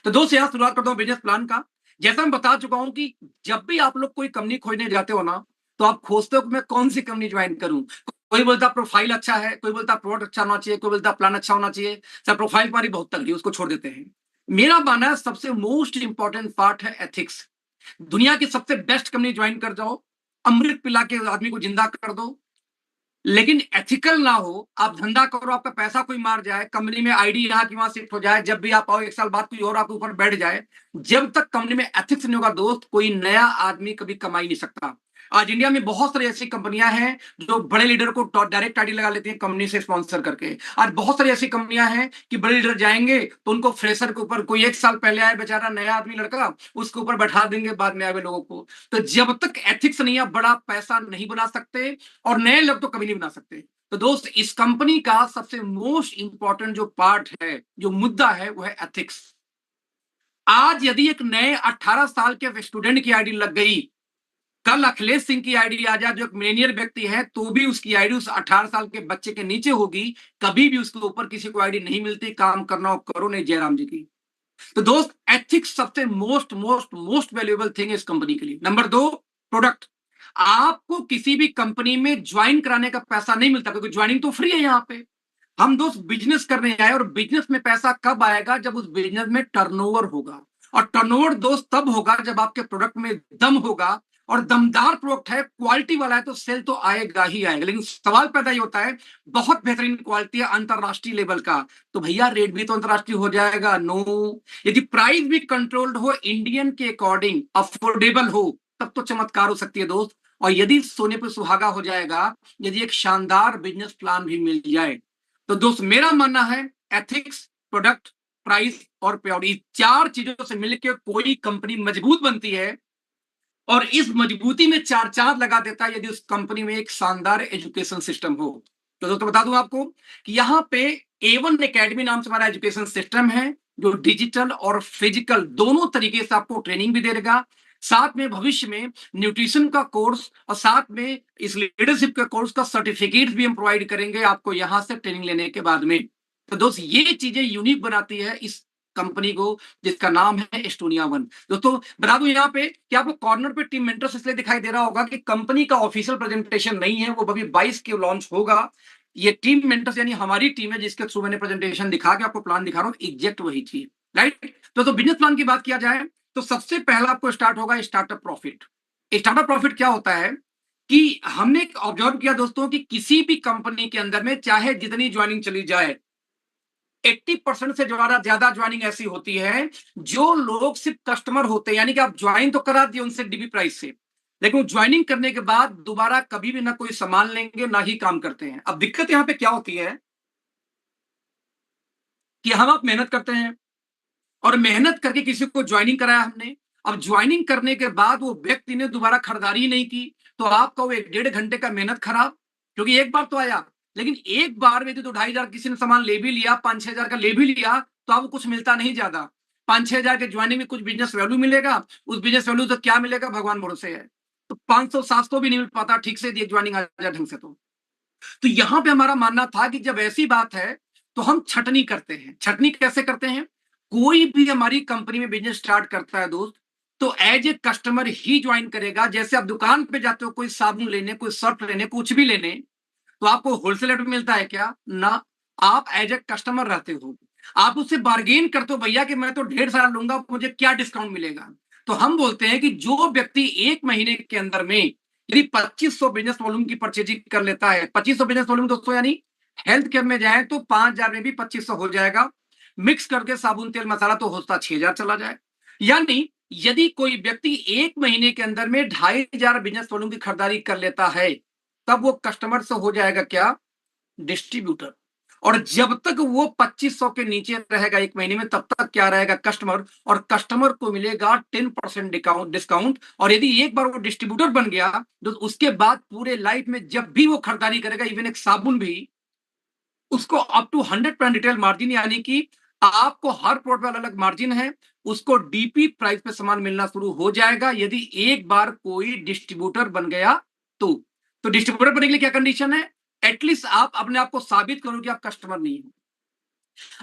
तो दोस्त यहाँ शुरुआत करता हूँ बिजनेस प्लान का। जैसा मैं बता चुका हूँ कि जब भी आप लोग कोई कंपनी खोजने जाते हो ना, तो आप खोजते हो कि मैं कौन सी कंपनी ज्वाइन करूं। कोई बोलता प्रोफाइल अच्छा है, कोई बोलता प्रोडक्ट अच्छा होना चाहिए, कोई बोलता प्लान अच्छा होना चाहिए। सर प्रोफाइल हमारी बहुत तगड़ी है, उसको छोड़ देते हैं। मेरा मानना है सबसे मोस्ट इंपॉर्टेंट पार्ट है एथिक्स। दुनिया की सबसे बेस्ट कंपनी ज्वाइन कर जाओ, अमृत पिला के आदमी को जिंदा कर दो, लेकिन एथिकल ना हो। आप धंधा करो, आपका पैसा कोई मार जाए, कंपनी में आईडी यहाँ की वहां शिफ्ट हो जाए, जब भी आप आओ एक साल बाद कोई और आपके ऊपर बैठ जाए, जब तक कंपनी में एथिक्स नहीं होगा दोस्त, कोई नया आदमी कभी कमा ही नहीं सकता। आज इंडिया में बहुत सारी ऐसी कंपनियां हैं जो बड़े लीडर को डायरेक्ट आईडी लगा लेती हैं कंपनी से स्पॉन्सर करके। आज बहुत सारी ऐसी कंपनियां हैं कि बड़े लीडर जाएंगे तो उनको फ्रेशर के ऊपर, कोई एक साल पहले आए बेचारा नया आदमी लड़का, उसके ऊपर बैठा देंगे बाद में आए हुए लोगों को। तो जब तक एथिक्स नहीं है, बड़ा पैसा नहीं बना सकते, और नए लोग तो कभी नहीं बना सकते। तो दोस्त, इस कंपनी का सबसे मोस्ट इंपॉर्टेंट जो पार्ट है, जो मुद्दा है, वो है एथिक्स। आज यदि एक नए 18 साल के स्टूडेंट की आईडी लग गई, कल अखिलेश सिंह की आईडी आ जाए जो एक मिलेनियर व्यक्ति है, तो भी उसकी आईडी उस 18 साल के बच्चे के नीचे होगी। कभी भी उसके ऊपर किसी को आईडी नहीं मिलती। काम करना हो करो, नहीं जयराम जी की। तो दोस्त, एथिक्स सबसे most most most valuable thing है इस कंपनी के लिए। नंबर दो, प्रोडक्ट। आपको किसी भी कंपनी में ज्वाइन कराने का पैसा नहीं मिलता, क्योंकि ज्वाइनिंग तो फ्री है यहाँ पे। हम दोस्त बिजनेस करने आए, और बिजनेस में पैसा कब आएगा? जब उस बिजनेस में टर्नओवर होगा। और टर्नओवर दोस्त तब होगा जब आपके प्रोडक्ट में दम होगा, और दमदार प्रोडक्ट है, क्वालिटी वाला है, तो सेल तो आएगा ही आएगा। लेकिन सवाल पैदा ही होता है, बहुत बेहतरीन क्वालिटी है अंतरराष्ट्रीय लेवल का, तो भैया रेट भी तो अंतरराष्ट्रीय हो जाएगा। नो, यदि प्राइस भी कंट्रोल्ड हो, इंडियन के अकॉर्डिंग अफोर्डेबल हो, तब तो चमत्कार हो सकती है दोस्त। और यदि सोने पर सुहागा हो जाएगा, यदि एक शानदार बिजनेस प्लान भी मिल जाए। तो दोस्त, मेरा मानना है एथिक्स, प्रोडक्ट, प्राइस और प्योरिटी, चार चीजों से मिलकर कोई कंपनी मजबूत बनती है। और इस मजबूती में चार चांद लगा देता है यदि उस कंपनी में एक शानदार एजुकेशन सिस्टम हो। तो दोस्तों बता दूं आपको कि यहाँ पे A1 एकेडमी नाम से हमारा एजुकेशन सिस्टम है, जो डिजिटल और फिजिकल दोनों तरीके से आपको ट्रेनिंग भी देगा। साथ में भविष्य में न्यूट्रिशन का कोर्स, और साथ में इस लीडरशिप के कोर्स का सर्टिफिकेट भी हम प्रोवाइड करेंगे आपको यहां से ट्रेनिंग लेने के बाद में। तो दोस्त, ये चीजें यूनिक बनाती है इस कंपनी को, जिसका नाम है एस्टोनिया वन। दोस्तों बता दूं यहाँ पे कि आपको कॉर्नर पे टीम मेंटर्स इसलिए दिखाई दे रहा होगा कि कंपनी का ऑफिशियल प्रेजेंटेशन नहीं है, वो अभी 22 के लॉन्च होगा। ये टीम मेंटर्स यानी हमारी टीम है, जिसके थ्रू मैंने प्रेजेंटेशन दिखा के आपको प्लान दिखा रहा हूँ, एग्जैक्ट वही चीज। राइट। तो बिजनेस प्लान की बात किया जाए, तो सबसे पहला आपको स्टार्ट होगा स्टार्टअप प्रॉफिट। स्टार्टअप प्रॉफिट क्या होता है कि हमने ऑब्जर्व किया दोस्तों कि किसी भी कंपनी के अंदर में चाहे जितनी ज्वाइनिंग चली जाए, 80% से ज्यादा ज्वाइनिंग ऐसी होती है जो लोग सिर्फ कस्टमर होते हैं, यानी कि आप ज्वाइन तो करा दिए उनसे डीबी प्राइस से, लेकिन ज्वाइनिंग करने के बाद दोबारा कभी भी ना कोई सामान लेंगे ना ही काम करते हैं। अब दिक्कत यहां पे क्या होती है कि हम आप मेहनत करते हैं, और मेहनत करके किसी को ज्वाइनिंग कराया हमने। अब ज्वाइनिंग करने के बाद वो व्यक्ति ने दोबारा खरीदारी नहीं की, तो आपका वो 1-1.5 घंटे का मेहनत खराब। क्योंकि एक बार तो आया, लेकिन एक बार में तो 2,500 किसी ने सामान ले भी लिया, 5-6 हजार का ले भी लिया, तो आपको कुछ मिलता नहीं ज्यादा। 5-6 हजार के ज्वाइनिंग में कुछ बिजनेस वैल्यू मिलेगा, उस बिजनेस वैल्यू तो क्या मिलेगा भगवान भरोसे है। तो 500-700 भी नहीं मिल पाता ठीक से ज्वाइनिंग आ जाए ढंग से। तो यहां पे हमारा मानना था कि जब ऐसी बात है, तो हम छटनी करते हैं। छटनी कैसे करते हैं? कोई भी हमारी कंपनी में बिजनेस स्टार्ट करता है दोस्त, तो एज ए कस्टमर ही ज्वाइन करेगा। जैसे आप दुकान पे जाते हो कोई साबुन लेने, कोई सर्फ लेने, कुछ भी लेने, तो आपको होलसेल रेट में मिलता है क्या? ना। आप एज ए कस्टमर रहते हो, आप उससे बार्गेन करते हो, भैया कि मैं तो ढेर सारा लूंगा, मुझे क्या डिस्काउंट मिलेगा? तो हम बोलते हैं कि जो व्यक्ति एक महीने के अंदर में यदि 2500 बिजनेस वॉल्यूम की परचेजिंग कर लेता है, 2500 बिजनेस वॉल्यूम दोस्तों, यानी हेल्थ केयर में जाए तो 5,000 में भी 2500 हो जाएगा। मिक्स करके साबुन तेल मसाला तो होता 6,000 चला जाए। यानी यदि कोई व्यक्ति एक महीने के अंदर में 2,500 बिजनेस वॉल्यूम की खरीदारी कर लेता है, तब वो कस्टमर से हो जाएगा क्या? डिस्ट्रीब्यूटर। और जब तक वो 2500 के नीचे रहेगा एक महीने में, तब तक क्या रहेगा? कस्टमर। और कस्टमर को मिलेगा 10% डिस्काउंट। और यदि एक बार वो डिस्ट्रीब्यूटर बन गया, तो उसके बाद पूरे लाइफ में जब भी वो खरीदारी करेगा, इवन एक साबुन भी, उसको अप टू 100% रिटेल मार्जिन, यानी कि आपको हर प्रोडक्ट पर अलग मार्जिन है, उसको डीपी प्राइस पे सामान मिलना शुरू हो जाएगा यदि एक बार कोई डिस्ट्रीब्यूटर बन गया तो डिस्ट्रीब्यूटर बनने के लिए क्या कंडीशन है? एटलीस्ट आप अपने आप को साबित करो कि आप कस्टमर नहीं हो।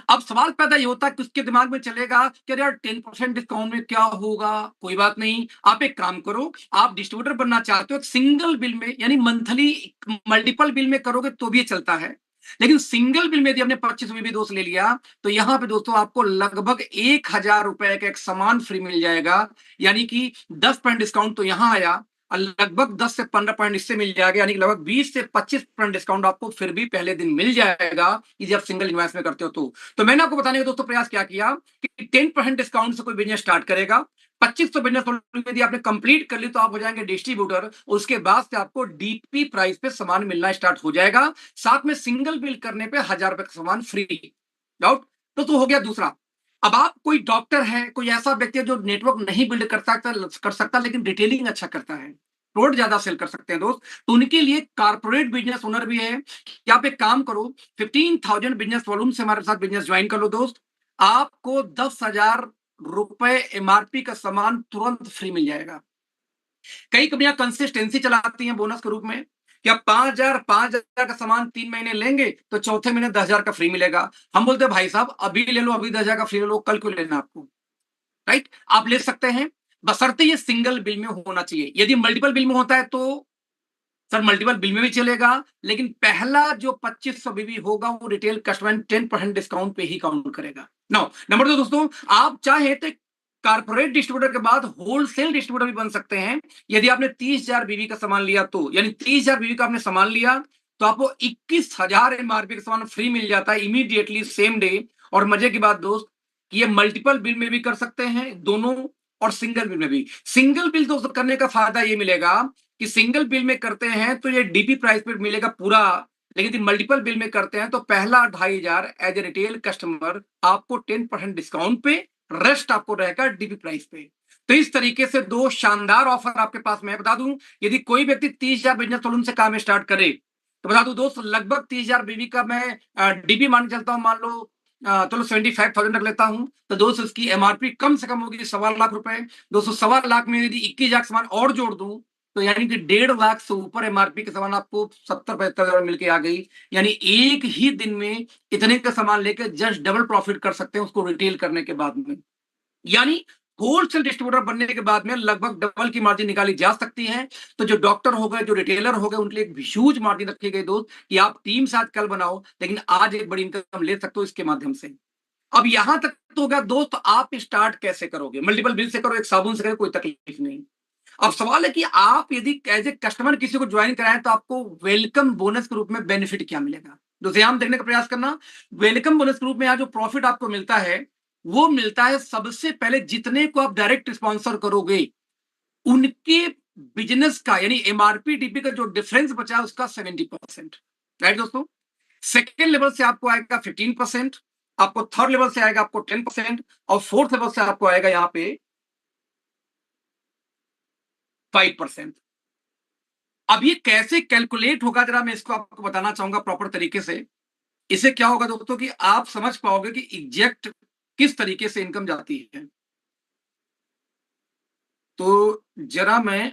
अब सवाल पैदा ये होता है कि उसके दिमाग में चलेगा कि अरे यार 10% डिस्काउंट में क्या होगा, कोई बात नहीं, आप एक काम करो, आप डिस्ट्रीब्यूटर बनना चाहते हो, सिंगल बिल में यानी मंथली मल्टीपल बिल में करोगे तो भी ये चलता है, लेकिन सिंगल बिल में यदि हमने 25 में भी दोस्त ले लिया तो यहां पे दोस्तों आपको लगभग 1,000 रुपए का एक सामान फ्री मिल जाएगा, यानी कि 10% डिस्काउंट तो यहां आया और लगभग 10 से 15% इससे मिल जाएगा, यानी कि लगभग 20 से 25% डिस्काउंट आपको फिर भी पहले दिन मिल जाएगा यदि आप सिंगल इन्वेस्ट में करते हो तो मैंने आपको बताने का दोस्तों प्रयास क्या किया कि 10% डिस्काउंट से कोई बिजनेस स्टार्ट करेगा, 25 बिजनेस यदि आपने कंप्लीट कर ली तो आप हो जाएंगे डिस्ट्रीब्यूटर, उसके बाद से आपको डीपी प्राइस पे सामान मिलना स्टार्ट हो जाएगा, साथ में सिंगल बिल करने पे 1,000 रुपए का सामान फ्री। डाउट तो हो गया दूसरा। अब आप कोई डॉक्टर है, कोई ऐसा व्यक्ति है जो नेटवर्क नहीं बिल्ड कर सकता लेकिन रिटेलिंग अच्छा करता है, प्रोडक्ट ज्यादा सेल कर सकते हैं दोस्त, तो उनके लिए कारपोरेट बिजनेस ओनर भी है कि आप एक काम करो, 15,000 बिजनेस वॉल्यूम से हमारे साथ बिजनेस ज्वाइन कर लो दोस्त, आपको 10,000 रुपए एमआरपी का सामान तुरंत फ्री मिल जाएगा। कई कंपनियां कंसिस्टेंसी चलाती हैं बोनस के रूप में कि आप 5,000 का सामान 3 महीने लेंगे तो चौथे महीने 10,000 का फ्री मिलेगा। हम बोलते हैं भाई साहब अभी ले लो, अभी 10,000 का फ्री ले लो, कल क्यों लेना आपको, राइट? आप ले सकते हैं, बशर्ते ये सिंगल बिल में होना चाहिए। यदि मल्टीपल बिल में होता है तो सर मल्टीपल बिल में भी चलेगा, लेकिन पहला जो 2500 बीबी होगा वो रिटेल कस्टमर 10% डिस्काउंट पे ही काउंट करेगा। नो नंबर 2 दोस्तों, आप चाहे तो कारपोरेट डिस्ट्रीब्यूटर के बाद होलसेल डिस्ट्रीब्यूटर भी बन सकते हैं। यदि आपने 30,000 बीबी का सामान लिया तो यानी 30,000 बीबी का आपने सामान लिया तो आपको 21,000 एमआरपी का सामान फ्री मिल जाता है इमीडिएटली सेम डे। और मजे की बात दोस्त कि ये मल्टीपल बिल में भी कर सकते हैं दोनों, और सिंगल बिल में भी। सिंगल बिल दोस्त करने का फायदा ये मिलेगा कि सिंगल बिल में करते हैं तो ये डीपी प्राइस पे मिलेगा पूरा, लेकिन यदि मल्टीपल बिल में करते हैं तो पहला 2,500 एज ए रिटेल कस्टमर आपको 10% डिस्काउंट पे, रेस्ट आपको रहेगा डीपी प्राइस पे। तो इस तरीके से दो शानदार ऑफर आपके पास मैं बता दूं, यदि कोई व्यक्ति 30,000 बिजनेस सलून से काम स्टार्ट करे तो बता दूं दोस्त लगभग 30,000 बीबी का मैं डीपी मान के चलता हूं, मान लो चलो 75,000 रख लेता हूं, तो दोस्त उसकी एमआरपी कम से कम होगी 1,25,000 रुपए। दोस्तों 1,25,000 में यदि 21,000 सामान और जोड़ दूं तो यानी कि 1,50,000 से ऊपर एमआरपी के सामान आपको 70-75,000 मिलके आ गई, यानी एक ही दिन में इतने का सामान लेकर जस्ट डबल प्रॉफिट कर सकते हैं उसको रिटेल करने के बाद में। यानी होलसेल डिस्ट्रीब्यूटर बनने के बाद में लगभग डबल की मार्जिन निकाली जा सकती है। तो जो डॉक्टर हो गए, जो रिटेलर हो गए, उनके लिए एक ह्यूज मार्जिन रखी गई दोस्त कि आप टीम साथ कल बनाओ लेकिन आज एक बड़ी इनकम ले सकते हो इसके माध्यम से। अब यहां तक तो हो गया दोस्त, आप स्टार्ट कैसे करोगे? मल्टीपल बिल से करो, एक साबुन से करो, कोई तकलीफ नहीं। अब सवाल है कि आप यदि एज ए कस्टमर किसी को ज्वाइन कराएं तो आपको वेलकम बोनस के रूप में बेनिफिट क्या मिलेगा, दोस्तों हम देखने का प्रयास करना। वेलकम बोनस के रूप में यहाँ जो प्रॉफिट आपको मिलता है वो मिलता है सबसे पहले जितने को आप डायरेक्ट स्पॉन्सर करोगे उनके बिजनेस का, यानी एमआरपी डीपी का जो डिफरेंस बचा है उसका 70%, राइट दोस्तों? सेकेंड लेवल से आपको आएगा 15%, आपको थर्ड लेवल से आएगा आपको 10%, और फोर्थ लेवल से आपको आएगा यहां पे 5%। अब ये कैसे कैलकुलेट होगा जरा मैं इसको आपको बताना चाहूंगा प्रॉपर तरीके से। इसे क्या होगा दोस्तों कि आप समझ पाओगे कि एग्जैक्ट किस तरीके से इनकम जाती है। तो जरा मैं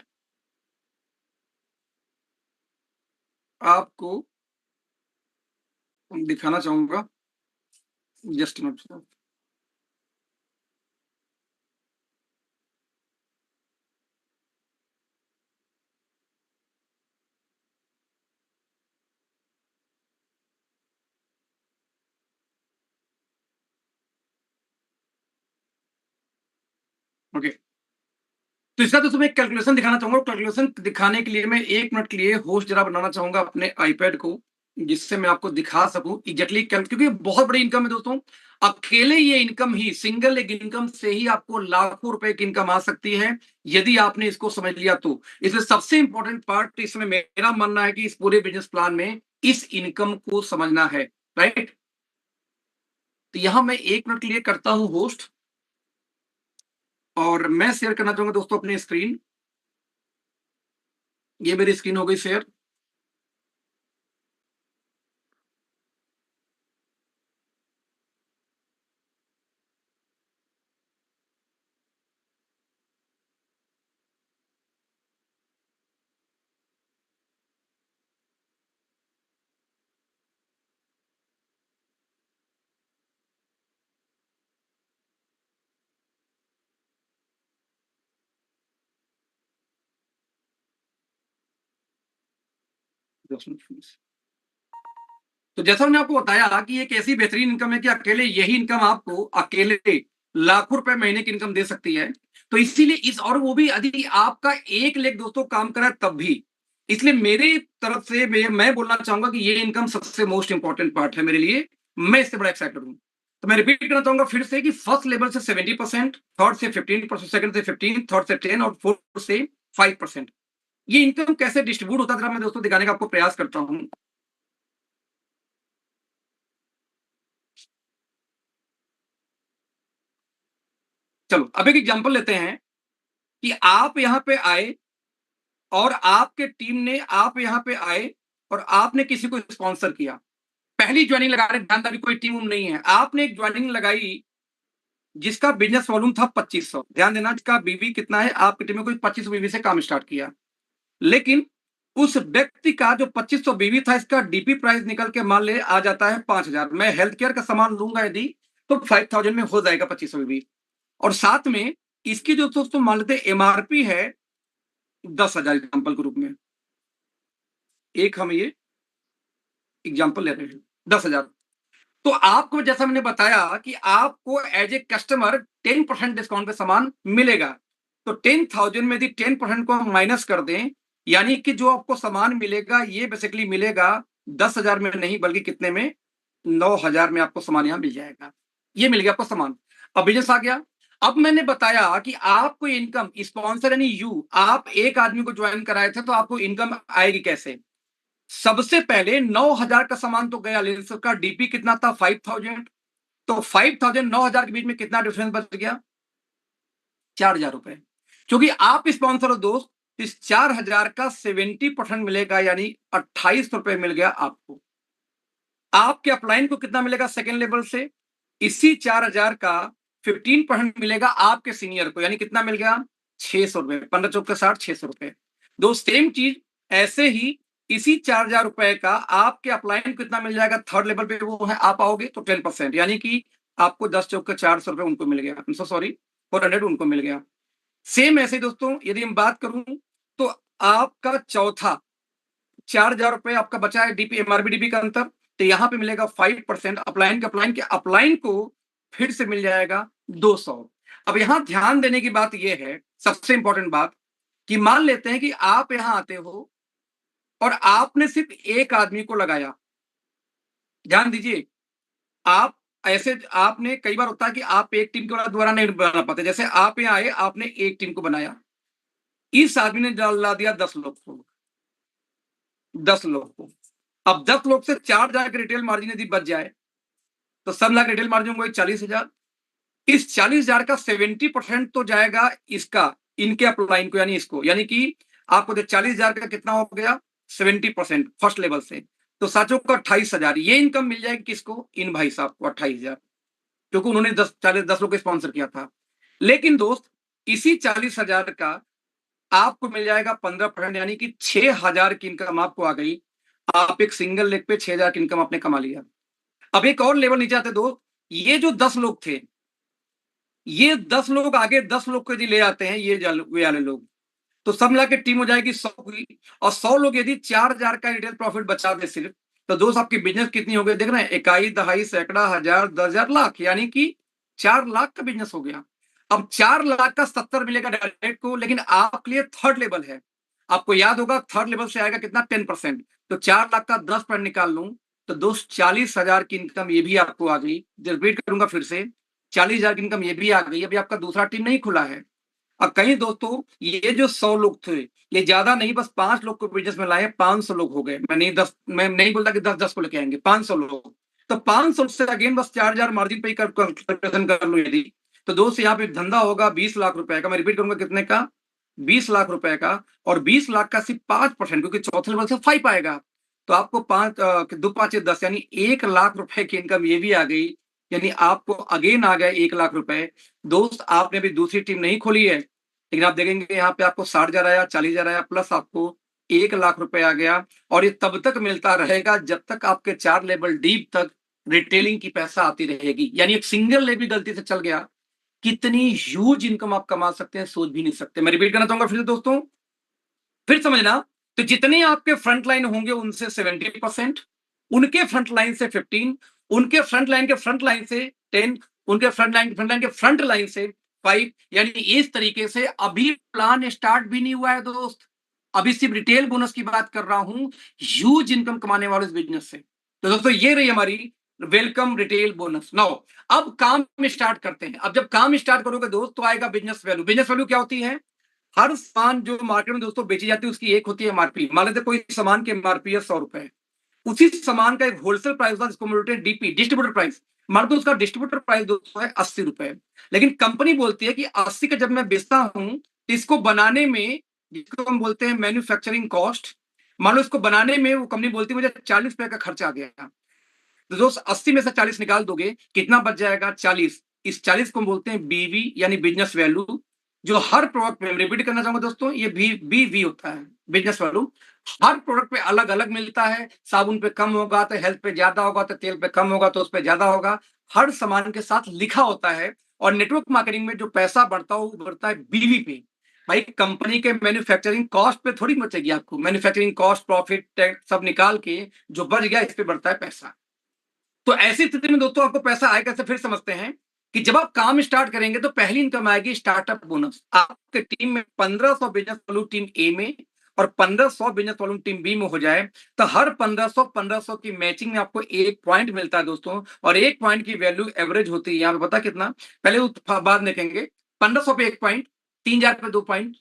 आपको दिखाना चाहूंगा, जस्ट मिनट। ओके, तो इसका तो तुम्हें कैलकुलेशन दिखाना चाहूंगा। कैलकुलेशन दिखाने के लिए मैं 1 मिनट के लिए होस्ट जरा बनाना चाहूंगा अपने आईपैड को, जिससे मैं आपको दिखा सकूं एग्जैक्टली क्योंकि बहुत बड़ी इनकम है दोस्तों। अकेले ये इनकम ही, सिंगल एक इनकम से ही आपको लाखों रुपए की इनकम आ सकती है यदि आपने इसको समझ लिया तो। इसमें सबसे इंपॉर्टेंट पार्ट इसमें मेरा मानना है कि इस पूरे बिजनेस प्लान में इस इनकम को समझना है, राइट? तो यहां मैं 1 मिनट के लिए करता हूं होस्ट, और मैं शेयर करना चाहूंगा दोस्तों अपनी स्क्रीन। ये मेरी स्क्रीन हो गई शेयर। तो जैसा मैंने आपको बताया कि एक ऐसी बेहतरीन इनकम है कि अकेले यही इनकम आपको अकेले लाखों रुपए महीने की इनकम दे सकती है। तो इसीलिए इस और वो भी यदि आपका एक लेख दोस्तों काम करा तब भी, इसलिए मेरी तरफ से मैं बोलना चाहूंगा कि ये इनकम सबसे मोस्ट इंपॉर्टेंट पार्ट है मेरे लिए। मैं इससे बड़ा एक्साइटेड हूं। तो मैं रिपीट करना चाहूंगा फिर से कि फर्स्ट लेवल से 70%, थर्ड से 15%, सेकंड से 15, थर्ड से 10 और फोर्थ से 5%। ये इनकम कैसे डिस्ट्रीब्यूट होता है मैं दोस्तों दिखाने का आपको प्रयास करता हूं। चलो अब एक एग्जांपल लेते हैं कि आप यहां पे आए और आपके टीम ने आप यहां पे आए और आपने किसी को स्पॉन्सर किया। पहली ज्वाइनिंग लगा रहे, ध्यान दें कोई टीम नहीं है, आपने एक ज्वाइनिंग लगाई जिसका बिजनेस वॉल्यूम था 2500। ध्यान देना इसका बीवी कितना है, आपकी टीम में कोई 2500 बीवी से काम स्टार्ट किया। लेकिन उस व्यक्ति का जो 2500 बीवी था, इसका डीपी प्राइस निकल के मान ले आ जाता है 5000। मैं हेल्थ केयर का सामान लूंगा यदि तो 5000 में हो जाएगा 2500 बीवी। और साथ में इसकी जो दोस्तों मान लेते एमआरपी है 10,000 एग्जाम्पल के रूप में। एक हम ये एग्जाम्पल ले रहे हैं 10,000। तो आपको जैसा मैंने बताया कि आपको एज ए कस्टमर 10% डिस्काउंट पे सामान मिलेगा। तो 10,000 में यदि 10% को हम माइनस कर दें, यानी कि जो आपको सामान मिलेगा ये बेसिकली मिलेगा 10,000 में नहीं बल्कि कितने में, 9,000 में आपको सामान यहां मिल जाएगा। ये मिल गया आपको सामान। अब बिजनेस आ गया। अब मैंने बताया कि आपको इनकम स्पॉन्सर यानी यू, आप एक आदमी को ज्वाइन कराए थे तो आपको इनकम आएगी कैसे। सबसे पहले 9,000 का सामान तो गया, लेकिन उसका डीपी कितना था 5,000। तो 5,000 9,000 के बीच में कितना डिफरेंस बच गया, 4,000 रुपए। क्योंकि आप स्पॉन्सर हो दोस्त, इस 4,000 का 70% मिलेगा, यानी 28 रुपए मिल गया आपको। आपके अपलाइन को कितना मिलेगा सेकेंड लेवल से, इसी 4,000 का 15% मिलेगा आपके सीनियर को, यानी कितना मिल गया 600 रुपए। 15 चौक के 60, 600 रुपए। दो सेम चीज ऐसे ही इसी 4,000 रुपए का आपके अपलाइन कितना मिल जाएगा थर्ड लेवल पे, वो है आप आओगे तो 10%, यानी कि आपको 10 चौक के 400 रुपए उनको मिल गया, सॉरी 400 उनको मिल गया। सेम ऐसे दोस्तों यदि हम बात करूं तो आपका चौथा 4,000 रुपए आपका बचा है डीपी एमआरबी डीपी का अंतर, तो यहां पे मिलेगा 5%। अपलाइन को फिर से मिल जाएगा 200। अब यहां ध्यान देने की बात यह है, सबसे इंपॉर्टेंट बात, कि मान लेते हैं कि आप यहां आते हो और आपने सिर्फ एक आदमी को लगाया। ध्यान दीजिए, आप ऐसे आपने कई बार होता है कि आप एक टीम के द्वारा नहीं बना पाते। जैसे आप यहां आए, आपने एक टीम को बनाया, इस आदमी ने ला दिया 10 लोग को, 10 लोग को। अब 10 लोग से 4,000 के रिटेल मार्जिन यदि बच जाए तो सब लाख रिटेल मार्जिन होगा 40,000। इस 40,000 का 70% तो जाएगा इसका, इनके अपलाइन को, यानी इसको, यानी कि आपको 40,000 का कितना हो गया 70% फर्स्ट लेवल से। तो साथियों को 28,000 ये इनकम मिल जाएगी किसको, इन भाई साहब को 28,000, क्योंकि उन्होंने 10 लोग को स्पॉन्सर किया था। लेकिन दोस्त इसी 40,000 का आपको मिल जाएगा 15%, यानी कि 6,000 की इनकम आपको आ गई। आप एक सिंगल लेग पे 6,000 की इनकम आपने कमा लिया। अब एक और लेवल नीचे आते दो, ये जो 10 लोग थे, ये 10 लोग आगे 10 लोग को यदि ले आते हैं, ये वे वाले लोग, तो सब मिला के टीम हो जाएगी 100 की। और 100 लोग यदि 4,000 का रिटेल प्रॉफिट बचा दे सिर्फ, तो दोस्त आपकी बिजनेस कितनी हो गई देख रहे हैं, इकाई दहाई सैकड़ा हजार 10,000 लाख, यानी कि 4 लाख का बिजनेस हो गया। अब 4 लाख का 70 मिलेगा डायरेक्ट को, लेकिन आपके लिए थर्ड लेवल है। आपको याद होगा थर्ड लेवल से आएगा कितना 10%। तो 4 लाख का 10% निकाल लूं तो दोस्त 40,000 की इनकम ये भी आपको आ गई। रिपीट करूंगा फिर से, 40,000 की इनकम ये भी आ गई। अभी आपका दूसरा टीम नहीं खुला है। अब कहीं दोस्तों ये जो 100 लोग थे, ये ज्यादा नहीं, बस 5 लोग को बिजनेस में लाए, 500 लोग हो गए। मैं नहीं बोलता कि 10-10 को लेके आएंगे, 500 लोग। तो 500 से अगेन बस 4,000 मार्जिन पे ही कंपेरिजन कर लो यदि, तो दोस्त यहाँ पे धंधा होगा 20 लाख रुपए का। मैं रिपीट करूंगा कितने का, 20 लाख रुपए का। और 20 लाख का सिर्फ 5%, क्योंकि चौथे लेवल से 5 आएगा। तो आपको 5 2 5 10, यानी 1 लाख रुपए की इनकम ये भी आ गई। यानी आपको अगेन आ गया 1 लाख रुपए। दोस्त आपने अभी दूसरी टीम नहीं खोली है, लेकिन आप देखेंगे यहाँ पे आपको 60,000 आया, 40,000 आया, प्लस आपको 1 लाख रुपए आ गया। और ये तब तक मिलता रहेगा जब तक आपके 4 लेवल डीप तक रिटेलिंग की पैसा आती रहेगी। यानी एक सिंगल लेवल गलती से चल गया, कितनी ह्यूज इनकम आप कमा सकते हैं सोच भी नहीं सकते। मैं रिपीट करना चाहूंगा फिर से दोस्तों, फिर समझना तो जितने आपके फ्रंट लाइन होंगे उनसे 70%, उनके फ्रंट लाइन से 15, उनके फ्रंट लाइन के फ्रंट लाइन से 10, उनके फ्रंट लाइन के फ्रंट लाइन से 5। यानी इस तरीके से अभी प्लान स्टार्ट भी नहीं हुआ है दोस्त, अभी सिर्फ रिटेल बोनस की बात कर रहा हूं, ह्यूज इनकम कमाने वाले इस बिजनेस से। तो दोस्तों ये रही हमारी वेलकम रिटेल बोनस। नाउ अब काम स्टार्ट करते हैं। अब जब काम स्टार्ट करोगे दोस्त तो आएगा बिजनेस वैल्यू। बिजनेस वैल्यू क्या होती है? हर सामान जो मार्केट में दोस्तों बेची जाती है उसकी एक होती है एमआरपी। मान लेते कोई सामान की एमआरपी है 100 रुपए, उसी सामान का एक होलसेल प्राइस होता है जिसको बोलते हैं डीपी, डिस्ट्रीब्यूटर प्राइस। मान लो उसका डिस्ट्रीब्यूटर प्राइस दोस्तों है 80 रुपए, लेकिन कंपनी बोलती है कि 80 का जब मैं बेचता हूं तो इसको बनाने में, जिसको हम बोलते हैं मैन्युफैक्चरिंग कॉस्ट, मान लो इसको बनाने में वो कंपनी बोलती है मुझे 40 रुपए का खर्चा आ गया। तो दोस्त 80 में से 40 निकाल दोगे, कितना बच जाएगा? 40। इस 40 को हम बोलते हैं बीवी यानी बिजनेस वैल्यू। जो हर प्रोडक्ट पे, रिपीट करना चाहूंगा दोस्तों, ये बीवी होता है बिजनेस वैल्यू। हर प्रोडक्ट पे अलग अलग मिलता है। साबुन पे कम होगा तो हेल्थ पे ज्यादा होगा, तो तेल पे कम होगा तो उस पे ज्यादा होगा। हर सामान के साथ लिखा होता है। और नेटवर्क मार्केटिंग में जो पैसा बढ़ता हो वो बढ़ता है बीवी पे। भाई कंपनी के मैन्युफैक्चरिंग कॉस्ट पे थोड़ी बचेगी आपको, मैन्युफैक्चरिंग कॉस्ट, प्रॉफिट, टैक्स सब निकाल के जो बच गया इस पे बढ़ता है पैसा। तो ऐसी स्थिति में दोस्तों आपको पैसा आएगा कैसे, फिर समझते हैं कि जब आप काम स्टार्ट करेंगे तो पहली इनकम आएगी स्टार्टअप बोनस। आपके टीम में 1500 बिजनेस वॉल्यूम टीम ए में और 1500 बिजनेस वॉल्यूम टीम बी में हो जाए तो हर 1500 की मैचिंग में आपको एक पॉइंट मिलता है दोस्तों। और एक पॉइंट की वैल्यू एवरेज होती है यहाँ पे पता कितना, पहले बाद देखेंगे। 1500 पे एक पॉइंट, 3000 पे 2 पॉइंट,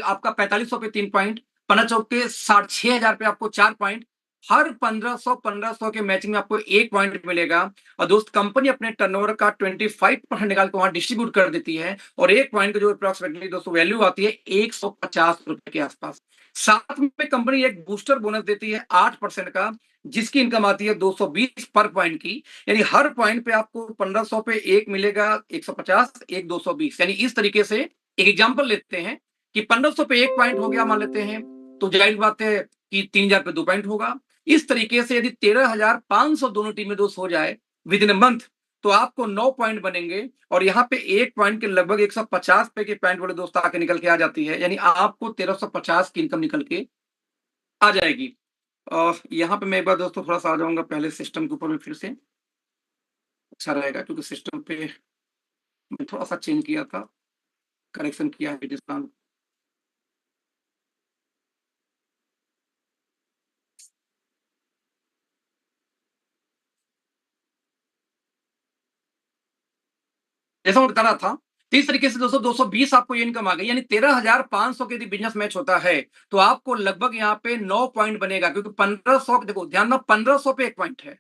आपका 4500 पे 3 पॉइंट, 15 के 6000 पे आपको 4 पॉइंट। हर 1500 के मैचिंग में आपको एक पॉइंट मिलेगा। और दोस्त कंपनी अपने टर्नओवर का 25% निकाल के वहां डिस्ट्रीब्यूट कर देती है। और एक पॉइंट की जो अप्रोक्सीमेटली दोस्तों वैल्यू आती है 150 रुपए के आसपास। साथ में कंपनी एक बूस्टर बोनस देती है 8% का, जिसकी इनकम आती है 220 पर पॉइंट की। यानी हर पॉइंट पे आपको 1500 पे एक मिलेगा 150, एक 220। यानी इस तरीके से एक एग्जांपल लेते हैं कि 1500 पे एक पॉइंट हो गया मान लेते हैं, तो जाहिर बात है कि 3000 पे 2 पॉइंट होगा। इस तरीके से यदि 13,500 दोनों टीमें दोस्त हो जाए विद इन मंथ तो आपको 9 पॉइंट बनेंगे। और यहाँ पे एक पॉइंट के लगभग 150 पे के पॉइंट वाले दोस्त आके निकल के आ जाती है। यानी आपको 1350 की इनकम निकल के आ जाएगी। और यहाँ पे मैं एक बार दोस्तों थोड़ा सा आ जाऊंगा पहले सिस्टम के ऊपर में फिर से, अच्छा रहेगा क्योंकि सिस्टम पे मैं थोड़ा सा चेंज किया था, करेक्शन किया है जिस तरह। जैसा मैं बता रहा था, तो इस तरीके से दोस्तों 220 आपको ये इनकम आ गई। यानी 13,500 के यदि बिजनेस मैच होता है तो आपको लगभग यहाँ पे 9 पॉइंट बनेगा। क्योंकि 1500, देखो ध्यान दो, 1500 पे एक पॉइंट है,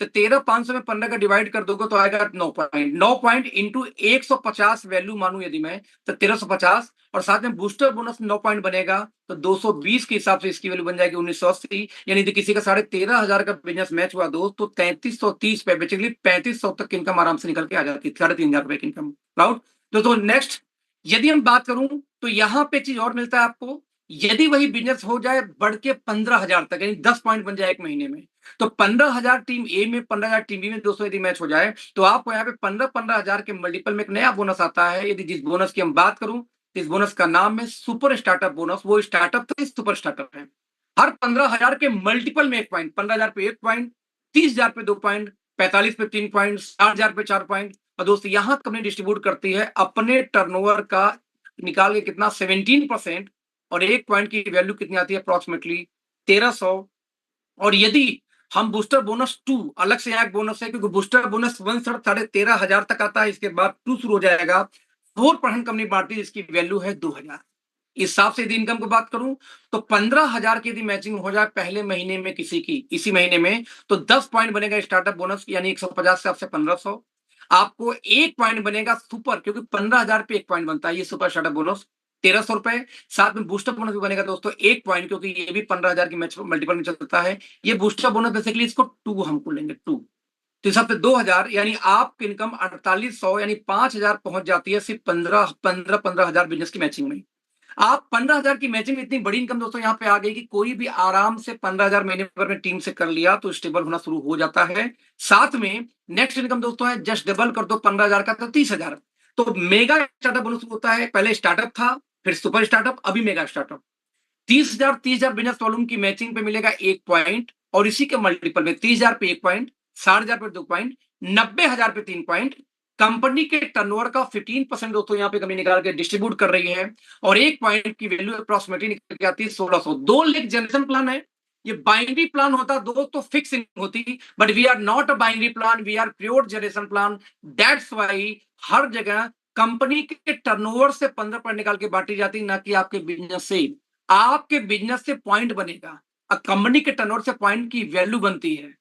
तो 13,500 में 15 का डिवाइड कर दोगे तो आएगा 9 पॉइंट। 9 पॉइंट इंटू 150 वैल्यू मानू यदि मैं, तो 1350। और साथ में बूस्टर बोनस 9 पॉइंट बनेगा तो 220 के हिसाब से इसकी वैल्यू बन जाएगी 1980। यानी यदि किसी का 13,500 का बिजनेस मैच हुआ दोस्त तो 3330 पे, बेसिकली 3500 तक की इनकम आराम से निकल के आ जाती है, 3,500 की इनकम। राउट। तो नेक्स्ट यदि हम बात करूं तो यहां पे एक चीज और मिलता है आपको। यदि वही बिजनेस हो जाए बढ़ के 15,000 तक, यानी 10 पॉइंट बन जाए एक महीने में, तो 15,000 टीम ए में, 15,000 टीम बी में दोस्तों यदि मैच हो जाए तो आपको यहाँ पे 15,000 के मल्टीपल में एक नया बोनस आता है। यदि जिस बोनस की हम बात करूं, इस बोनस का नाम है सुपर स्टार्टअप बोनस। वो स्टार्टअप था, सुपर स्टार्टअप है। हर 15,000 के मल्टीपल में एक पॉइंट, 15,000 पे एक पॉइंट, 30,000 पे 2 पॉइंट, 45 पे 3 पॉइंट, 60,000 पे 4 पॉइंट। और दोस्तों यहां कंपनी डिस्ट्रीब्यूट करती है अपने टर्नओवर का निकाल के कितना, 17%। और एक पॉइंट की वैल्यू कितनी आती है, अप्रोक्सीमेटली 1300। और यदि हम बूस्टर बोनस 2, अलग से यहाँ एक बोनस है क्योंकि बूस्टर बोनस 1 13,500 तक आता है, इसके बाद 2 शुरू हो जाएगा। 4% कंपनी बांटती है, इसकी वैल्यू है 2,000। इस हिसाब से यदि इनकम की बात करूं तो 15,000 की यदि मैचिंग हो जाए पहले महीने में किसी की, इसी महीने में, तो 10 पॉइंट बनेगा स्टार्टअप बोनस, यानी 150 से आपसे 1500। आपको एक पॉइंट बनेगा सुपर, क्योंकि 15,000 पे एक पॉइंट बनता है, ये सुपर स्टार्टअप बोनस 1300 रुपए। साथ में बूस्टर बोनस भी बनेगा दोस्तों एक पॉइंट, क्योंकि ये भी 15,000 की मैच मल्टीपल में चलता है। ये बूस्टर बोनस बेसिकली इसको 2 हमको लेंगे 2, तो इस हफ्ते 2,000, यानी आपकी इनकम 4800 यानी 5,000 पहुंच जाती है सिर्फ 15,000 बिजनेस की मैचिंग में। आप 15,000 की मैचिंग में इतनी बड़ी इनकम दोस्तों यहाँ पे आ गई कि कोई भी आराम से 15,000 महीने भर में टीम से कर लिया तो स्टेबल होना शुरू हो जाता है। साथ में नेक्स्ट इनकम दोस्तों है, जस्ट डबल कर दो 15,000 का तो 30,000। तो मेगा स्टार्टअप बोनस होता है, पहले स्टार्टअप था, फिर सुपर स्टार्टअप, अभी मेगा स्टार्टअप। 30,000 बिजनेस वॉल्यूम की मैचिंग पे मिलेगा 1 पॉइंट, और इसी के मल्टीपल में 30,000 पे 1 पॉइंट, 60,000 पे 2 पॉइंट, 90,000 पे 3 पॉइंट। कंपनी के टर्नओवर का 15% दोस्तों यहाँ पे कंपनी निकाल के डिस्ट्रीब्यूट कर रही है, और 1 पॉइंट की वैल्यू अप्रॉक्सिमेटली निकल के आती है 1600। 2 लाख जनरेशन प्लान है। ये बाइनरी प्लान होता दोस्त तो फिक्सिंग होती, but we are not a binary plan, we are pure generation plan. That's why हर जगह कंपनी के टर्नओवर से 15 पॉइंट निकाल के बांटी जाती, ना कि आपके बिजनेस से। आपके बिजनेस से पॉइंट बनेगा, कंपनी के टर्नओवर से पॉइंट की वैल्यू बनती है।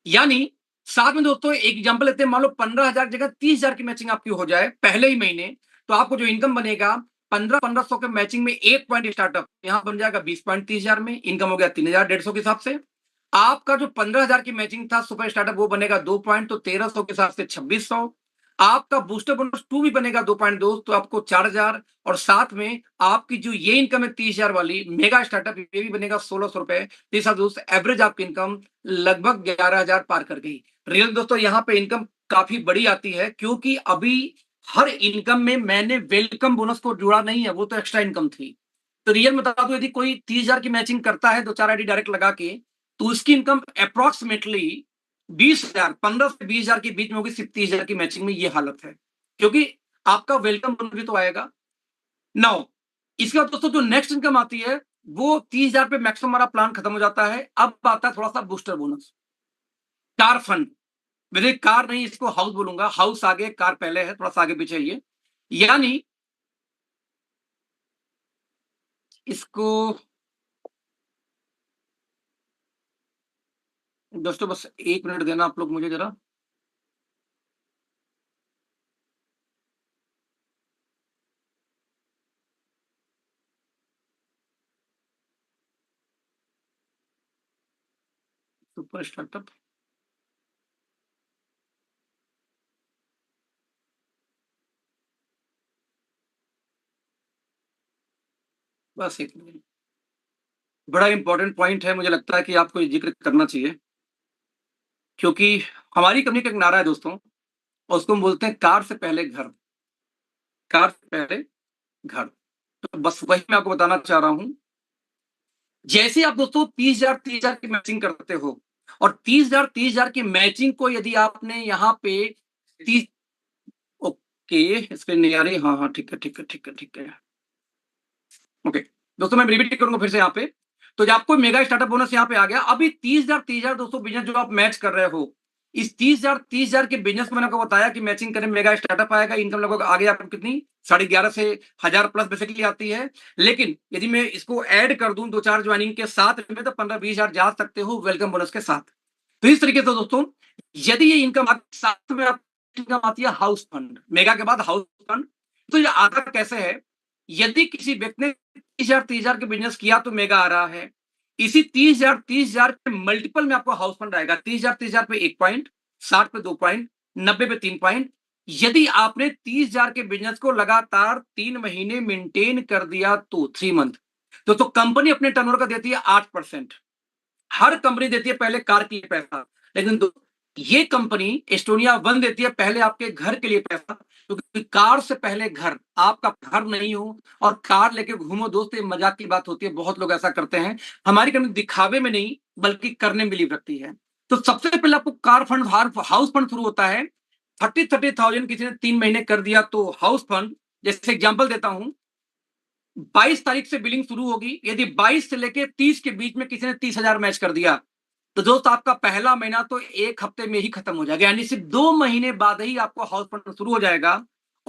यानी साथ में दोस्तों एक एग्जांपल लेते हैं, मान लो 15,000 जगह 30,000 की मैचिंग आपकी हो जाए पहले ही महीने, तो आपको जो इनकम बनेगा 1500 के मैचिंग में 1 पॉइंट स्टार्टअप यहां बन जाएगा 20 पॉइंट 30,000 में, इनकम हो गया 3,150 के हिसाब से। आपका जो 15,000 की मैचिंग था सुपर स्टार्टअप वो बनेगा 2 पॉइंट, तो 1,300 के हिसाब से 2,600। आपका बूस्टर बोनस 2 भी बनेगा 2 पॉइंट दोस्त, तो आपको 4,000, और साथ में आपकी जो ये इनकम है 30,000 वाली मेगा स्टार्टअप ये भी बनेगा 1,600 रुपए। दोस्त एवरेज आपकी इनकम लगभग 11,000 पार कर गई। रियल दोस्तों यहाँ पे इनकम काफी बड़ी आती है, क्योंकि अभी हर इनकम में मैंने वेलकम बोनस को जोड़ा नहीं है, वो तो एक्स्ट्रा इनकम थी। तो रियल बता दो, यदि कोई 30,000 की मैचिंग करता है 2-4 आईडी डायरेक्ट लगा के, तो उसकी इनकम अप्रोक्सीमेटली 20,000, 15 से 20,000 के बीच में होगी सिर्फ 30,000 की मैचिंग में। ये हालत है, क्योंकि आपका वेलकम बोनस भी तो आएगा। नाउ इसके बाद दोस्तों जो नेक्स्ट इनकम आती है वो 30,000 पे मैक्सिमम हमारा प्लान खत्म हो जाता है। अब आता है थोड़ा सा बूस्टर बोनस, कार फंड। मेरे कार नहीं, इसको हाउस बोलूंगा, हाउस आगे कार पहले है, थोड़ा सा आगे पीछे ये। यानी इसको दोस्तों बस 1 मिनट देना आप लोग मुझे जरा। सुपर स्टार्टअप बस 1 मिनट। बड़ा इंपॉर्टेंट पॉइंट है, मुझे लगता है कि आपको ये जिक्र करना चाहिए, क्योंकि हमारी कंपनी का एक नारा है दोस्तों, और उसको हम बोलते हैं कार से पहले घर, कार से पहले घर। तो बस वही मैं आपको बताना चाह रहा हूं। जैसे आप दोस्तों 30,000 की मैचिंग करते हो, और 30,000 की मैचिंग को यदि आपने यहाँ पे 30, ओके स्क्रीन नहीं आ रही, हाँ हाँ ठीक है ठीक है ठीक है ठीक है, ओके। दोस्तों मैं रिपीट करूंगा फिर से यहाँ पे। तो जब आपको मेगा स्टार्टअप बोनस यहाँ पे आ गया, अभी 30,000 दोस्तों बिजनेस जो आप मैच कर रहे हो, इस 30,000 के बिजनेस में मैंने आपको बताया कि मैचिंग करें मेगा स्टार्टअप आएगा, इनकम लगभग आगे आपको कितनी 11,500 से 1,000 प्लस बेसिकली आती है। लेकिन यदि मैं इसको ऐड कर दूं 2-4 ज्वाइनिंग के साथ में, तो 15-20,000 जा सकते हो वेलकम बोनस के साथ। तो इस तरीके से दोस्तों यदि ये इनकम साथ में आप इनकम आती है हाउस फंड, मेगा के बाद हाउस फंड। तो ये आता कैसे है, यदि किसी व्यक्ति ने 30,000 के बिजनेस किया तो मेगा आ रहा है, इसी 30,000 के मल्टीपल में आपको हाउस फंड आएगा। 30,000 पे 1 पॉइंट, 60 पे 2 पॉइंट, 90 पे 3 पॉइंट। यदि आपने 30,000 के बिजनेस को लगातार 3 महीने मेंटेन कर दिया तो 3 मंथ, तो कंपनी अपने टर्नओवर का देती है 8%। हर कंपनी देती है पहले कार के लिए पैसा, लेकिन ये कंपनी एस्टोनिया वन देती है पहले आपके घर के लिए पैसा, क्योंकि कार से पहले घर, आपका घर नहीं हो और कार लेके घूमो दोस्त, ये मजाक की बात होती है, बहुत लोग ऐसा करते हैं। हमारी कंपनी दिखावे में नहीं बल्कि करने में बिलीव रखती है। तो सबसे पहले आपको कार फंड, हाउस फंड शुरू होता है 30,000 किसी ने 3 महीने कर दिया तो हाउस फंड। जैसे एग्जांपल देता हूं, 22 तारीख से बिलिंग शुरू होगी, यदि 22 से लेके 30 के बीच में किसी ने 30,000 मैच कर दिया, तो दोस्त आपका पहला महीना तो 1 हफ्ते में ही खत्म हो जाएगा, यानी सिर्फ 2 महीने बाद ही आपको हाउस फंड शुरू हो जाएगा।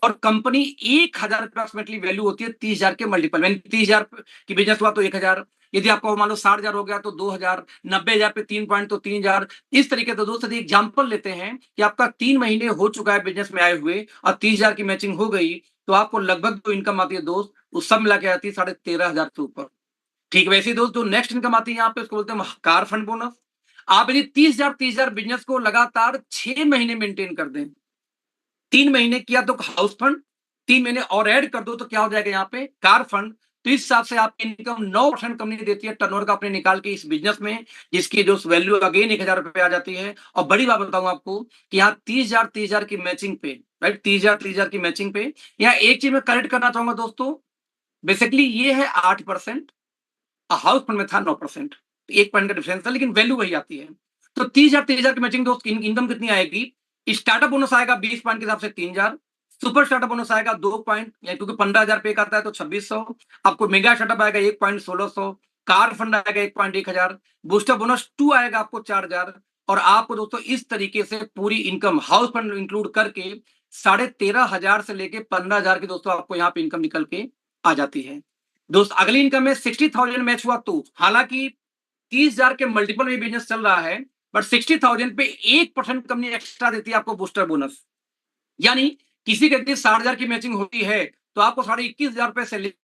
और कंपनी 1,000 अप्रोक्सीमेटली वैल्यू होती है 30,000 के मल्टीपल में। 30,000 की बिजनेस हुआ तो 1,000, यदि आपको मान लो 60,000 हो गया तो 2,000, 90,000 पे 3 पॉइंट तो 3,000। इस तरीके से दोस्त यदि एग्जाम्पल लेते हैं कि आपका 3 महीने हो चुका है बिजनेस में आए हुए और 30,000 की मैचिंग हो गई, तो आपको लगभग जो इनकम आती है दोस्त वो सब मिला के आती है 13,500 से ऊपर। ठीक वैसे ही दोस्त जो नेक्स्ट इनकम आती है यहाँ पे उसको बोलते हैं कार फंड बोनस। आप यदि 30,000 बिजनेस को लगातार 6 महीने मेंटेन कर दें, 3 महीने किया तो हाउस फंड, 3 महीने और ऐड कर दो तो क्या हो जाएगा यहाँ पे कार फंड। तो इस हिसाब से आपकी इनकम 9% कंपनी देती है टर्नओवर का अपने निकाल के इस बिजनेस में, जिसकी जो वैल्यू अगेन 1,000 रुपए आ जाती है। और बड़ी बात बताऊं आपको कि यहाँ 30,000 की मैचिंग पे, राइट, 30,000 की मैचिंग पे यहाँ एक चीज मैं करेक्ट करना चाहूंगा दोस्तों, बेसिकली ये है 8%, हाउस फंड में था 9%, तो 1 पॉइंट का डिफरेंस था, लेकिन वैल्यू वही आती है। तो 30,000 की मैचिंग दोस्त इनकम कितनी आएगी? स्टार्टअप बोनस आएगा 20 पॉइंट के हिसाब से 3,000, सुपर स्टार्टअप बोनस आएगा 2 पॉइंट, क्योंकि 15,000 पे आता है तो 2,600, आपको मेगा स्टार्टअप आएगा 1 पॉइंट 1,600, कार फंड आएगा 1 पॉइंट 1,000, बूस्टर बोनस 2 आएगा आपको 4,000, और आपको दोस्तों इस तरीके से पूरी इनकम हाउस फंड इंक्लूड करके 13,500 से लेके 15,000 की दोस्तों आपको यहाँ पे इनकम निकल के आ जाती है। दोस्त अगली इनकम में 60,000 मैच हुआ तो, हालांकि 30,000 के मल्टीपल में बिजनेस चल रहा है, बट 60,000 पे 1% कंपनी एक्स्ट्रा देती है आपको बूस्टर बोनस। यानी किसी के यदि 60,000 की मैचिंग होती है तो आपको 21,500 से लेकर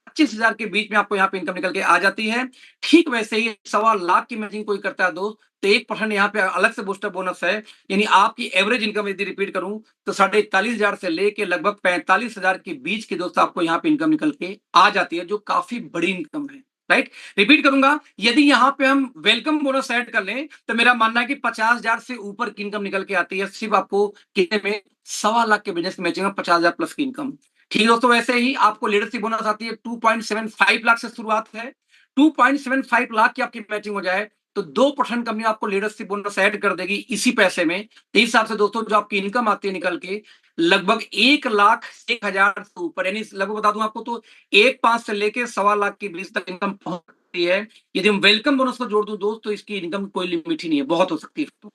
25,000 के बीच में आपको यहाँ पे इनकम निकल के आ जाती है। ठीक वैसे ही 1,25,00,000 की मैचिंग कोई करता है दोस्त, तो 1% यहाँ पे अलग से बूस्टर बोनस है। यानी आपकी एवरेज इनकम यदि रिपीट करूं तो 41,500 से लेके लगभग 45,000 के बीच की दोस्त आपको यहाँ पे इनकम निकल के आ जाती है, जो काफी बड़ी इनकम है। राइट, रिपीट करूंगा, यदि यहाँ पे हम वेलकम बोनस ऐड कर लें तो मेरा मानना है कि 50,000 से ऊपर की इनकम निकल के आती है सिर्फ आपको कितने में, 1,25,00,000 के बिजनेस मैचिंग में 50,000 प्लस की इनकम। ठीक है दोस्तों, वैसे ही आपको लीडरशिप बोनस आती है 2.75 लाख से शुरुआत है। 2.75 लाख की आपकी मैचिंग हो जाए तो 2% कंपनी आपको लीडरशिप बोनस ऐड कर देगी इसी पैसे में। तो इस हिसाब से दोस्तों जो आपकी इनकम आती है निकल के लगभग 1,01,000 से ऊपर, यानी लगभग बता दूं आपको तो 1.5 से लेके 1,25,00,000 के बीच तक इनकम पहुंच सकती है। यदि हम वेलकम बोनस को जोड़ दूं दोस्त तो इसकी इनकम कोई लिमिट ही नहीं है, बहुत हो सकती है।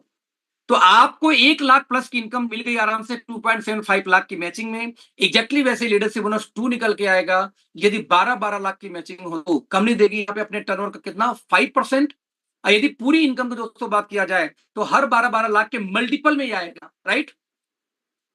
तो आपको 1,00,000 प्लस की इनकम मिल गई आराम से 2.75 लाख की मैचिंग में। एग्जैक्टली वैसे लीडरशिप बोनस 2 निकल के आएगा। यदि 12-12 लाख की मैचिंग हो तो कंपनी देगी यहाँ पे अपने टर्नओवर का कितना, 5%। और यदि पूरी इनकम की दोस्तों बात किया जाए तो हर 12-12 लाख के मल्टीपल में ही आएगा। राइट,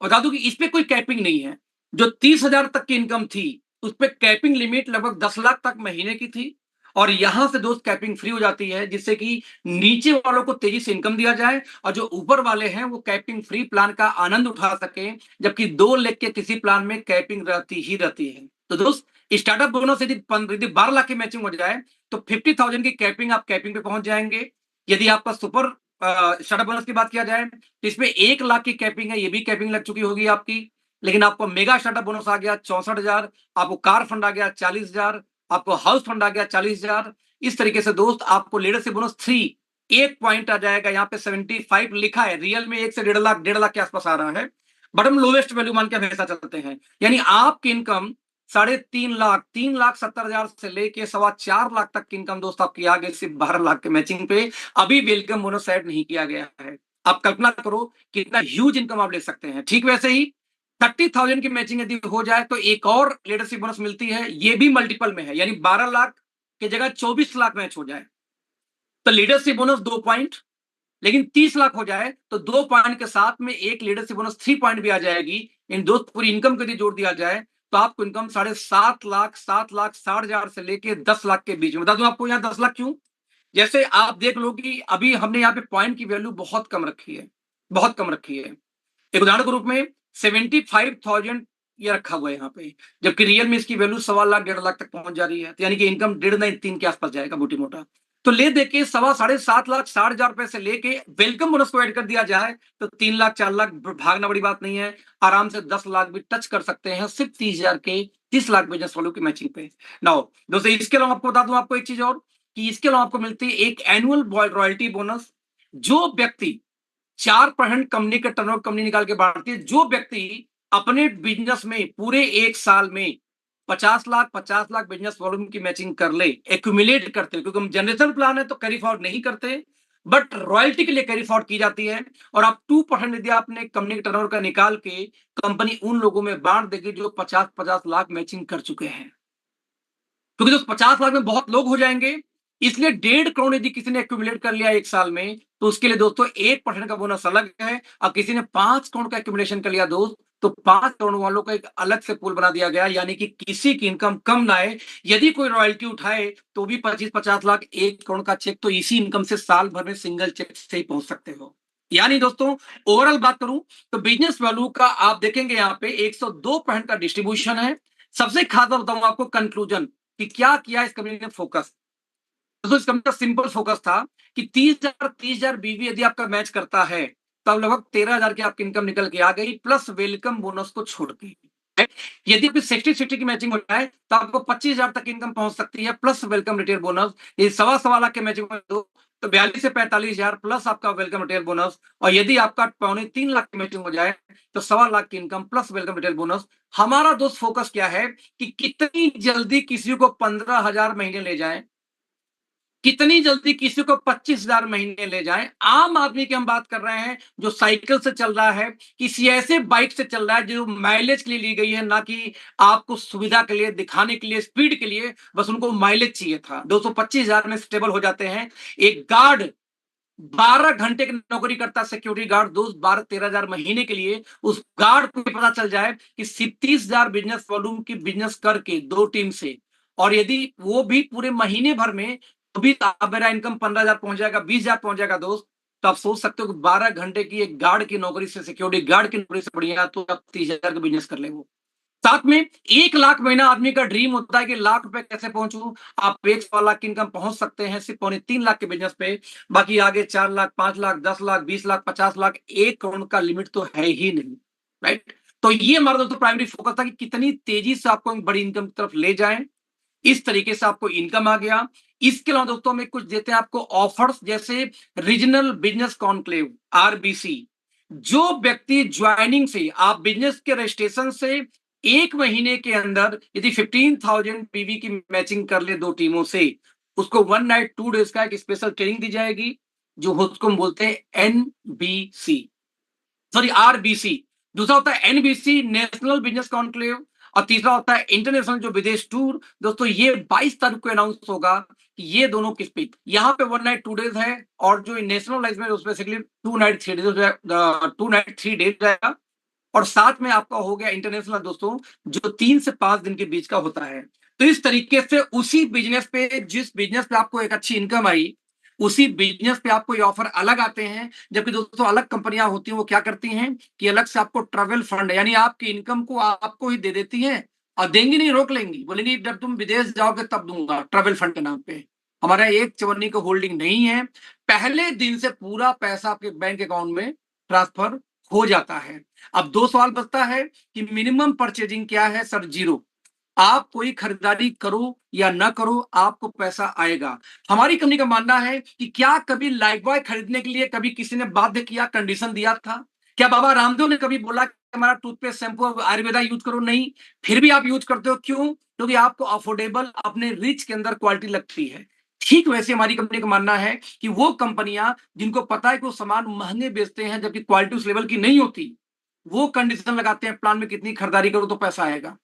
बता दूं कि इस पे कोई कैपिंग नहीं है। जो 30,000 तक की इनकम थी उस पे कैपिंग लिमिट लगभग 10 लाख तक महीने की थी, और यहां से दोस्त कैपिंग फ्री हो जाती है, जिससे कि नीचे वालों को तेजी से इनकम दिया जाए और जो ऊपर वाले हैं वो कैपिंग फ्री प्लान का आनंद उठा सके, जबकि 2 लाख के किसी प्लान में कैपिंग रहती ही रहती है। तो दोस्त स्टार्टअप बोनस यदि 12 लाख की मैचिंग हो जाए तो 50,000 की कैपिंग, आप कैपिंग पे पहुंच जाएंगे। यदि आपका सुपर स्टार्टअप बोनस की बात किया जाए तो इसमें 1 लाख की कैपिंग है, ये भी कैपिंग लग चुकी होगी आपकी। लेकिन आपको मेगा स्टार्टअप बोनस आ गया 64,000, आपको कार फंड आ गया 40,000, आपको हाउस फंड आ गया 40,000। इस तरीके से दोस्त आपको लीडरशिप बोनस 3 1 पॉइंट आ जाएगा, यहाँ पे 75 लिखा है, रियल में 1 से 1.5 लाख, 1.5 लाख के आसपास आ रहा है, बट हम लोवेस्ट वैल्यू मान के हमेशा चलते हैं। यानी आपकी इनकम 3.5 लाख, 3,70,000 से लेके 4.25 लाख तक की इनकम दोस्त आपकी आ गई सिर्फ 12 लाख के मैचिंग पे। अभी वेलकम बोनस ऐड नहीं किया गया है। आप कल्पना करो कितना ह्यूज इनकम आप ले सकते हैं। ठीक वैसे ही 30,000 की मैचिंग यदि हो जाए तो एक और लीडरशिप बोनस मिलती है, ये भी मल्टीपल में है, यानी 12 लाख की जगह 24 लाख मैच हो जाए तो लीडरशिप बोनस 2 पॉइंट। लेकिन 30 लाख हो जाए तो 2 पॉइंट के साथ में एक लीडरशिप बोनस 3 पॉइंट भी आ जाएगी। इन दो पूरी इनकम को यदि जोड़ दिया जाए तो आपको इनकम 7.5 लाख, 7,60,000 से लेके 10 लाख के बीच में। बता दूं आपको यहाँ 10 लाख क्यों, जैसे आप देख लो कि अभी हमने यहाँ पे पॉइंट की वैल्यू बहुत कम रखी है, बहुत कम रखी है। एक उदाहरण के रूप में 75,000 ये रखा हुआ है यहाँ पे, जबकि रियल में इसकी वैल्यू 1,25,000 1.5 लाख तक पहुंच जा रही है, तो यानी कि इनकम 1.5 नहीं 3 के आसपास जाएगा मोटी मोटा। तो ले दे के 7.5 लाख 60,000 रुपए से लेके वेलकम बोनस को ऐड कर दिया जाए तो 3 लाख 4 लाख भागना बड़ी बात नहीं है, आराम से 10 लाख भी टच कर सकते हैं सिर्फ 30,000 के 30 लाख बिजनेस वालों की मैचिंग पे। नाउ दोस्तों इसके अलावा आपको बता दूं आपको एक चीज और, कि इसके अलावा आपको मिलती है एक एनुअल रॉयल्टी बोनस। जो व्यक्ति 4% कंपनी का टर्नओवर कंपनी निकाल के बांटती है, जो व्यक्ति अपने बिजनेस में पूरे 1 साल में 50 लाख बिजनेस वॉल्यूम की मैचिंग कर ले, एक्यूमुलेट करते, क्योंकि हम जनरेशन प्लान है तो कैरी फॉरवर्ड नहीं करते, बट रॉयल्टी के लिए कैरी फॉरवर्ड की जाती है। और आप 2% यदि आपने कंपनी के टर्नओवर का निकाल के कंपनी उन लोगों में बांट देगी जो 50-50 लाख मैचिंग कर चुके हैं, क्योंकि तो 50 लाख में बहुत लोग हो जाएंगे। इसलिए 1.5 करोड़ यदि किसी ने एक्यूमुलेट कर लिया 1 साल में तो उसके लिए दोस्तों 1% का बोनस अलग है। और किसी ने 5 करोड़ का एक्यूमुलेशन कर लिया दोस्त तो 5 करोड़ वालों का एक अलग से पूल बना दिया गया, यानी कि किसी की इनकम कम ना आए। यदि कोई रॉयल्टी उठाए तो भी 25-50 लाख 1 करोड़ का चेक तो इसी इनकम से साल भर में सिंगल चेक से ही पहुंच सकते हो। यानी दोस्तों ओवरऑल बात करूं तो बिजनेस वैल्यू का आप देखेंगे यहाँ पे 102% का डिस्ट्रीब्यूशन है। सबसे खास बात बताऊं आपको कंक्लूजन कि क्या किया इस कंपनी ने फोकस। दोस्तों इस कंपनी का सिंपल फोकस था कि 30,000 बीवी यदि आपका मैच करता है तब लगभग 13,000 की आपकी इनकम निकल के आ गई, प्लस वेलकम बोनस को छोड़ के। यदि आपकी 60-60 की मैचिंग हो जाए तो आपको 25,000 तक इनकम पहुंच सकती है प्लस वेलकम रिटेल बोनस। ये 1.25 लाख के मैचिंग में दो तो 42 से 45,000 प्लस आपका वेलकम रिटेल बोनस। और यदि आपका 2.25-3 लाख की मैचिंग हो जाए तो 1.25 लाख की income plus welcome retail bonus. हमारा दोस्त फोकस क्या है कि कितनी जल्दी किसी को 15,000 महीने ले जाए, कितनी जल्दी किसी को 25,000 महीने ले जाएं। आम आदमी की हम बात कर रहे हैं जो साइकिल से चल रहा है, किसी ऐसे बाइक से चल रहा है जो माइलेज के लिए ली गई है, ना कि आपको सुविधा के लिए, दिखाने के लिए, स्पीड के लिए, बस उनको माइलेज चाहिए था। 225,000 में स्टेबल हो जाते हैं। एक गार्ड 12 घंटे की नौकरी करता, सिक्योरिटी गार्ड, दोस्त 12-13,000 महीने के लिए। उस गार्ड को पता चल जाए कि 30,000 बिजनेस वॉल्यूम की बिजनेस करके 2 टीम से, और यदि वो भी पूरे महीने भर में, तो भी अब मेरा इनकम 15,000 पहुंच जाएगा, 20,000 पहुंच जाएगा दोस्त। तो आप सोच सकते हो कि 12 घंटे की एक गार्ड की नौकरी से, सिक्योरिटी गार्ड की नौकरी से बढ़िया तो आप 30,000 का बिजनेस कर ले। वो साथ में 1 लाख महीना आदमी का ड्रीम होता है कि लाख रुपए कैसे पहुंचूं। आप 1.25 लाख की इनकम पहुंच सकते हैं सिर्फ 2.25 लाख के बिजनेस पे। बाकी आगे 4 लाख, 5 लाख, 10 लाख, 20 लाख, 50 लाख, 1 करोड़ का लिमिट तो है ही नहीं। राइट। तो ये हमारा दोस्तों प्राइमरी फोकस था कि कितनी तेजी से आपको बड़ी इनकम की तरफ ले जाएं। इस तरीके से आपको इनकम आ गया। इसके अलावा दोस्तों में कुछ देते हैं आपको ऑफर्स, जैसे रीजनल बिजनेस कॉन्क्लेव, आरबीसी। जो व्यक्ति ज्वाइनिंग से, आप बिजनेस के रजिस्ट्रेशन से 1 महीने के अंदर यदि 15,000 पीवी की मैचिंग कर ले 2 टीमों से, उसको 1 नाइट 2 डेज का एक स्पेशल ट्रेनिंग दी जाएगी, जो उसको हम बोलते हैं एनबीसी, सॉरी आरबीसी। दूसरा होता है एनबीसी, नेशनल बिजनेस कॉन्क्लेव। और तीसरा होता है इंटरनेशनल जो विदेश टूर। दोस्तों ये 22 तारीख को अनाउंस होगा कि ये दोनों किस पे, यहाँ पे 1 नाइट 2 डेज है, और जो नेशनल लाइफ में उसमें 2 नाइट 3 डेज 2 नाइट 3 डेज जाएगा। और साथ में आपका हो गया इंटरनेशनल दोस्तों, जो 3 से 5 दिन के बीच का होता है। तो इस तरीके से उसी बिजनेस पे, जिस बिजनेस पे आपको एक अच्छी इनकम आई, उसी बिजनेस पे आपको ये ऑफर अलग आते हैं। जबकि दोस्तों अलग कंपनियां होती हैं, वो क्या करती हैं कि अलग से आपको ट्रैवल फंड, यानी आपकी इनकम को आपको ही दे देती हैं, और देंगी नहीं, रोक लेंगी, बोलेंगी जब तुम विदेश जाओगे तब दूंगा, ट्रैवल फंड के नाम पे। हमारा एक चवन्नी का होल्डिंग नहीं है। पहले दिन से पूरा पैसा आपके बैंक अकाउंट में ट्रांसफर हो जाता है। अब 2 सवाल बचता है कि मिनिमम परचेजिंग क्या है सर? 0। आप कोई खरीदारी करो या ना करो, आपको पैसा आएगा। हमारी कंपनी का मानना है कि क्या कभी लाइफबॉय खरीदने के लिए कभी किसी ने बाध्य किया, कंडीशन दिया था? क्या बाबा रामदेव ने कभी बोला कि हमारा टूथपेस्ट, शैम्पू, आयुर्वेदा यूज करो? नहीं। फिर भी आप यूज करते हो, क्यों? क्योंकि आपको अफोर्डेबल, अपने रिच के अंदर क्वालिटी लगती है। ठीक वैसे हमारी कंपनी का मानना है कि वो कंपनियां जिनको पता है कि वो सामान महंगे बेचते हैं जबकि क्वालिटी उस लेवल की नहीं होती, वो कंडीशन लगाते हैं प्लान में कितनी खरीदारी करो तो पैसा आएगा।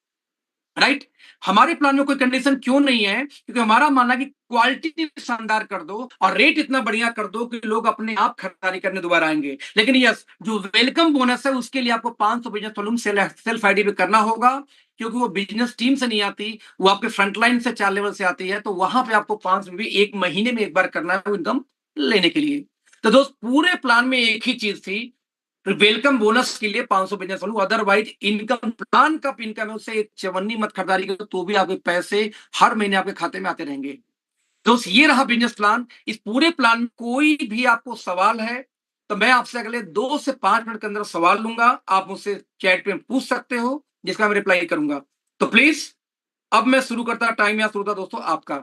राइट। हमारे प्लान में कोई कंडीशन क्यों नहीं है? क्योंकि हमारा मानना है कि क्वालिटी शानदार कर दो और रेट इतना बढ़िया कर दो कि लोग अपने आप खरीदारी करने दोबारा आएंगे। लेकिन यस, जो वेलकम बोनस है उसके लिए आपको 500 बिजनेस वॉल्यूम सेल्फ आईडी पे करना होगा, क्योंकि वो बिजनेस टीम से नहीं आती, वो आपके फ्रंटलाइन से 4 लेवल से आती है। तो वहां पे आपको 500 भी 1 महीने में एक बार करना है इनकम लेने के लिए। तो दोस्त पूरे प्लान में एक ही चीज थी, वेलकम बोनस के लिए 500 बिजनेस वालों, अदरवाइज इनकम प्लान का इनकम है उससे एक चवन्नी मत खरीदारी करो तो भी आपके पैसे हर महीने आपके खाते में आते रहेंगे। दोस्त ये रहा बिजनेस प्लान। इस पूरे प्लान में कोई भी आपको सवाल है तो मैं आपसे अगले 2 से 5 मिनट के अंदर सवाल लूंगा, आप मुझसे चैट में पूछ सकते हो, जिसका मैं रिप्लाई करूंगा। तो प्लीज अब मैं शुरू करता, टाइम यहाँ शुरू होता दोस्तों आपका।